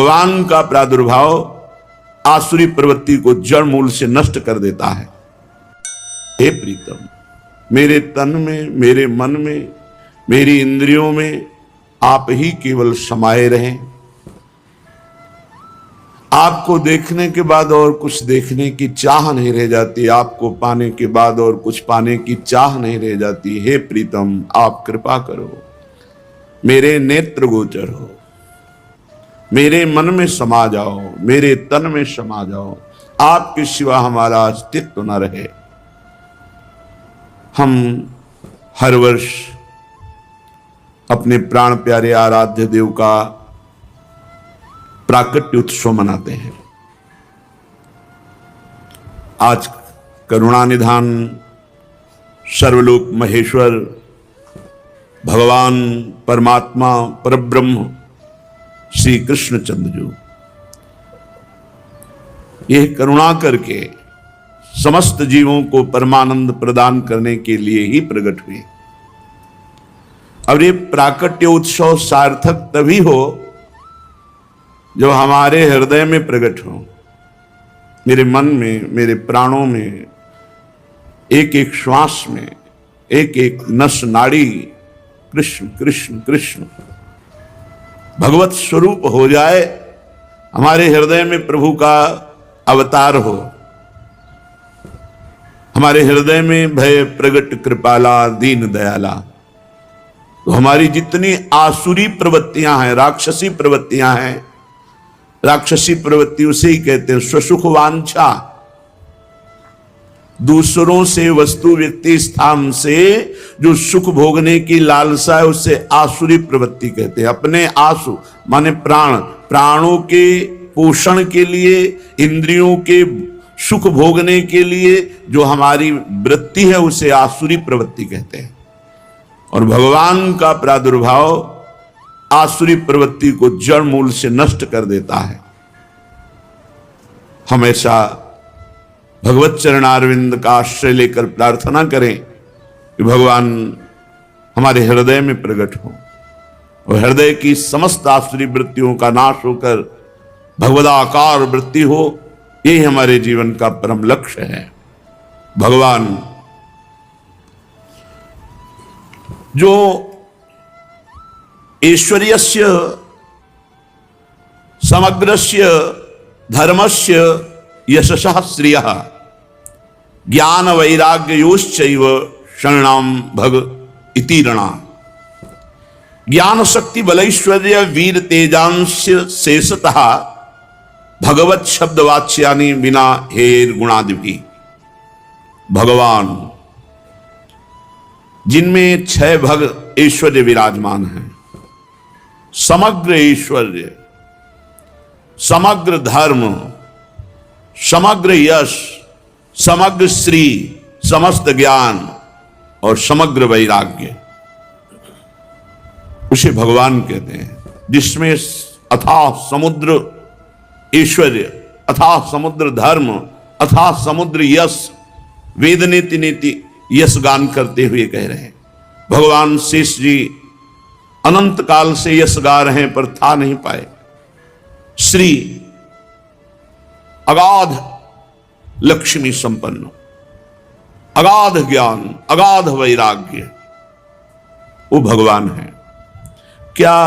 भगवान का प्रादुर्भाव आसुरी प्रवृत्ति को जड़ मूल से नष्ट कर देता है। हे प्रीतम, मेरे तन में, मेरे मन में, मेरी इंद्रियों में आप ही केवल समाये रहें। आपको देखने के बाद और कुछ देखने की चाह नहीं रह जाती, आपको पाने के बाद और कुछ पाने की चाह नहीं रह जाती। हे प्रीतम, आप कृपा करो, मेरे नेत्र गोचर हो, मेरे मन में समा जाओ, मेरे तन में समा जाओ, आपके सिवा हमारा अस्तित्व न रहे। हम हर वर्ष अपने प्राण प्यारे आराध्य देव का प्राकट्य उत्सव मनाते हैं। आज करुणानिधान सर्वलोक महेश्वर भगवान परमात्मा परब्रह्म श्री कृष्णचंद्र जो यह करुणा करके समस्त जीवों को परमानंद प्रदान करने के लिए ही प्रकट हुए। और ये प्राकट्य उत्सव सार्थक तभी हो जो हमारे हृदय में प्रकट हो, मेरे मन में, मेरे प्राणों में, एक एक श्वास में, एक एक नस नाड़ी कृष्ण कृष्ण कृष्ण भगवत स्वरूप हो जाए, हमारे हृदय में प्रभु का अवतार हो, हमारे हृदय में भय प्रगट कृपाला दीन दयाला। तो हमारी जितनी आसुरी प्रवृत्तियां हैं, राक्षसी प्रवृत्तियां हैं, राक्षसी प्रवृत्ति उसे ही कहते हैं स्वसुख वांछा, दूसरों से, वस्तु व्यक्ति स्थान से जो सुख भोगने की लालसा है उसे आसुरी प्रवृत्ति कहते हैं। अपने आसु माने प्राण, प्राणों के पोषण के लिए, इंद्रियों के सुख भोगने के लिए जो हमारी वृत्ति है उसे आसुरी प्रवृत्ति कहते हैं। और भगवान का प्रादुर्भाव आसुरी प्रवृत्ति को जड़ मूल से नष्ट कर देता है। हमेशा भगवत चरणारविंद का आश्रय लेकर प्रार्थना करें कि भगवान हमारे हृदय में प्रकट हो और हृदय की समस्त आसुरी वृत्तियों का नाश होकर भगवदाकार वृत्ति हो। यही हमारे जीवन का परम लक्ष्य है। भगवान जो ऐश्वर्यस्य समग्रस्य धर्मस्य यशसः श्रियः ज्ञान वैराग्योश्चैव शरणाम भग इति रणा। ज्ञान शक्ति बलैश्वर्य वीर तेजांश शेषतः भगवत शब्द वाच्यानि बिना हेर गुणादि। भगवान जिनमें 6 भग ऐश्वर्य विराजमान हैं, समग्र ऐश्वर्य, समग्र धर्म, समग्र यश, समग्र श्री, समस्त ज्ञान और समग्र वैराग्य, उसे भगवान कहते हैं। जिसमें अथाह समुद्र ऐश्वर्य, अथाह समुद्र धर्म, अथाह समुद्र यश, वेद नीति नीति यश गान करते हुए कह रहे हैं। भगवान शेष जी अनंत काल से यश गा रहे हैं पर था नहीं पाए। श्री अगाध लक्ष्मी संपन्न, अगाध ज्ञान, अगाध वैराग्य, वो भगवान है। क्या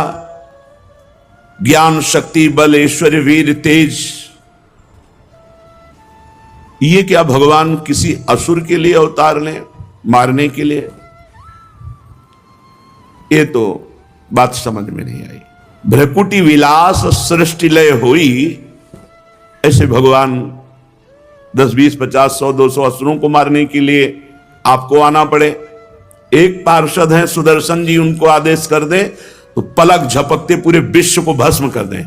ज्ञान शक्ति बल ऐश्वर्य वीर तेज, ये क्या भगवान किसी असुर के लिए अवतार लें, मारने के लिए? ये तो बात समझ में नहीं आई। भ्रकुटी विलास सृष्टि लय हुई, ऐसे भगवान 10 20 50 100 200 असुरों को मारने के लिए आपको आना पड़े? एक पार्षद हैं सुदर्शन जी, उनको आदेश कर दें तो पलक झपकते पूरे विश्व को भस्म कर दें।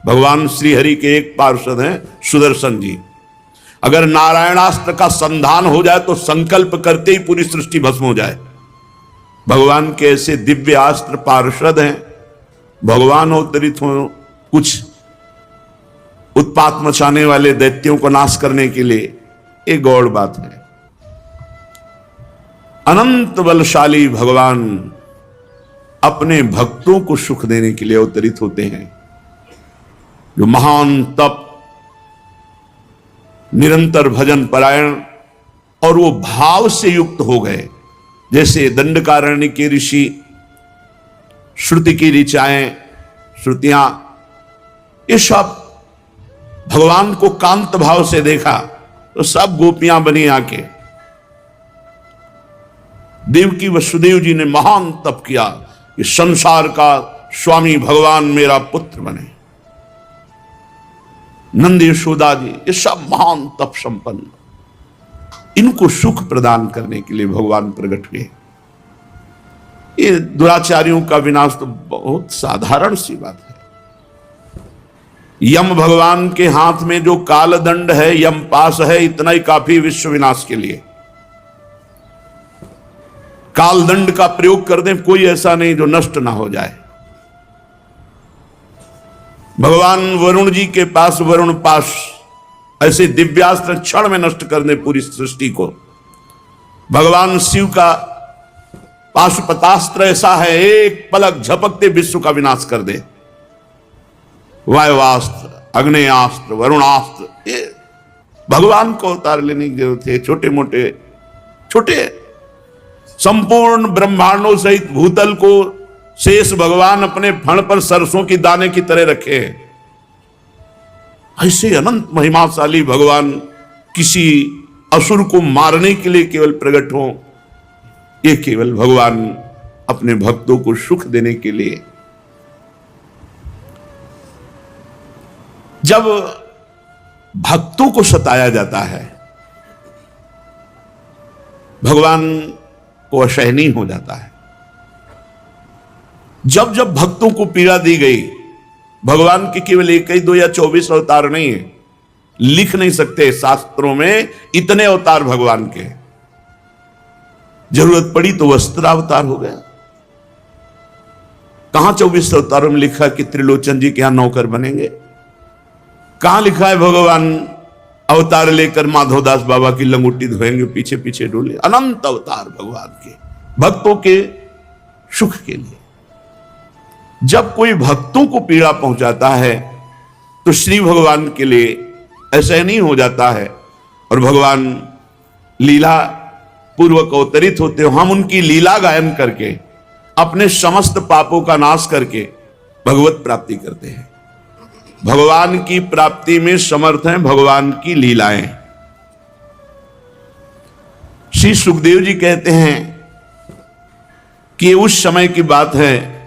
भगवान श्री हरि के एक पार्षद हैं सुदर्शन जी। अगर नारायणास्त्र का संधान हो जाए तो संकल्प करते ही पूरी सृष्टि भस्म हो जाए। भगवान के ऐसे दिव्य अस्त्र पार्षद हैं। भगवान अवतरित हो कुछ उत्पात मचाने वाले दैत्यों को नाश करने के लिए, एक गौड़ बात है। अनंत बलशाली भगवान अपने भक्तों को सुख देने के लिए अवतरित होते हैं। जो महान तप, निरंतर भजन परायण, और वो भाव से युक्त हो गए। जैसे दंडकारण्य के ऋषि, श्रुति की ऋचाएं, श्रुतियां, ये सब भगवान को कांत भाव से देखा तो सब गोपियां बनी आके। देवकी वसुदेव जी ने महान तप किया कि संसार का स्वामी भगवान मेरा पुत्र बने। नंद यशोदा जी, ये सब महान तप संपन्न, इनको सुख प्रदान करने के लिए भगवान प्रकट हुए। ये दुराचारियों का विनाश तो बहुत साधारण सी बात है। यम भगवान के हाथ में जो कालदंड है, यम पास है, इतना ही काफी विश्व विनाश के लिए। कालदंड का प्रयोग कर दें, कोई ऐसा नहीं जो नष्ट ना हो जाए। भगवान वरुण जी के पास वरुण पास, ऐसे दिव्यास्त्र क्षण में नष्ट कर दे पूरी सृष्टि को। भगवान शिव का पाशुपतास्त्र ऐसा है, एक पलक झपकते विश्व का विनाश कर दे। वायुवास्त्र, अग्नेयास्त्र, वरुणास्त्र, ये भगवान को उतार लेने की जरूरत है। छोटे मोटे छोटे संपूर्ण ब्रह्मांडों सहित भूतल को शेष भगवान अपने फण पर सरसों की दाने की तरह रखे। ऐसे अनंत महिमाशाली भगवान किसी असुर को मारने के लिए केवल प्रकट हो, ये केवल भगवान अपने भक्तों को सुख देने के लिए। जब भक्तों को सताया जाता है, भगवान को असहनीय हो जाता है। जब जब भक्तों को पीड़ा दी गई, भगवान के केवल 1 2 या 24 अवतार नहीं है, लिख नहीं सकते शास्त्रों में इतने अवतार भगवान के। जरूरत पड़ी तो वस्त्रावतार हो गया। कहां 24 अवतारों में लिखा कि त्रिलोचन जी के यहां नौकर बनेंगे? कहां लिखा है भगवान अवतार लेकर माधवदास बाबा की लंगोटी धोएंगे, पीछे पीछे डोले? अनंत अवतार भगवान के, भक्तों के सुख के लिए। जब कोई भक्तों को पीड़ा पहुंचाता है तो श्री भगवान के लिए ऐसा नहीं हो जाता है, और भगवान लीला पूर्वक अवतरित होते हो। हम उनकी लीला गायन करके अपने समस्त पापों का नाश करके भगवत प्राप्ति करते हैं। भगवान की प्राप्ति में समर्थ हैं भगवान की लीलाएं। श्री सुखदेव जी कहते हैं कि उस समय की बात है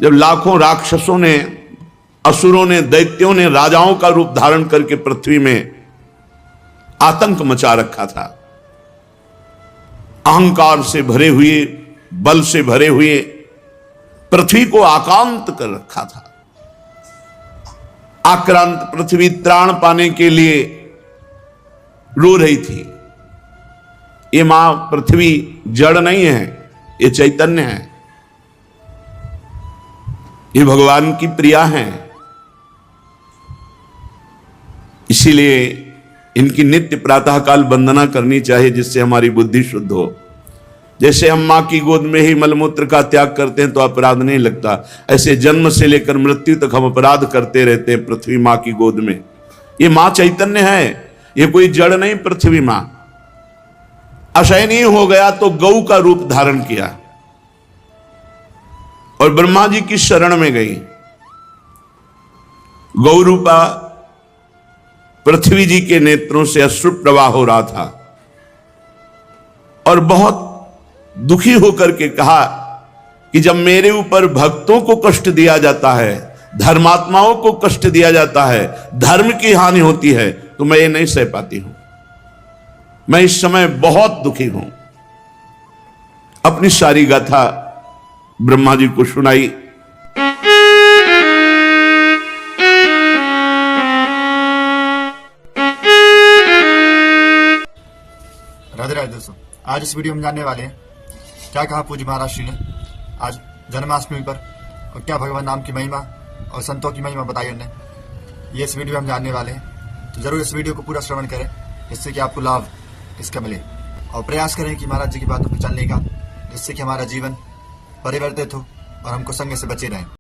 जब लाखों राक्षसों ने, असुरों ने, दैत्यों ने राजाओं का रूप धारण करके पृथ्वी में आतंक मचा रखा था। अहंकार से भरे हुए, बल से भरे हुए पृथ्वी को आक्रांत कर रखा था। आक्रांत पृथ्वी त्राण पाने के लिए रो रही थी। ये मां पृथ्वी जड़ नहीं है, ये चैतन्य है, ये भगवान की प्रिया हैं। इसीलिए इनकी नित्य प्रातःकाल वंदना करनी चाहिए, जिससे हमारी बुद्धि शुद्ध हो। जैसे हम मां की गोद में ही मलमूत्र का त्याग करते हैं तो अपराध नहीं लगता, ऐसे जन्म से लेकर मृत्यु तक हम अपराध करते रहते हैं पृथ्वी मां की गोद में। ये मां चैतन्य है, ये कोई जड़ नहीं। पृथ्वी मां असहनीय हो गया तो गौ का रूप धारण किया और ब्रह्मा जी की शरण में गई। गौ रूपा पृथ्वी जी के नेत्रों से अश्रु प्रवाह हो रहा था और बहुत दुखी होकर के कहा कि जब मेरे ऊपर भक्तों को कष्ट दिया जाता है, धर्मात्माओं को कष्ट दिया जाता है, धर्म की हानि होती है, तो मैं ये नहीं सह पाती हूं। मैं इस समय बहुत दुखी हूं। अपनी सारी गाथा ब्रह्मा जी को सुनाई। राधे राधे दोस्तों, आज इस वीडियो में जानने वाले हैं क्या कहा पूज्य महाराज श्री ने आज जन्माष्टमी पर, और क्या भगवान नाम की महिमा और संतों की महिमा बताई उन्होंने। ये इस वीडियो में हम जानने वाले हैं, तो जरूर इस वीडियो को पूरा श्रवण करें, जिससे कि आपको लाभ इसका मिले, और प्रयास करें कि महाराज जी की बातों पर चलने का, जिससे कि हमारा जीवन परिवर्तित हो और हमको संग से बचे रहें।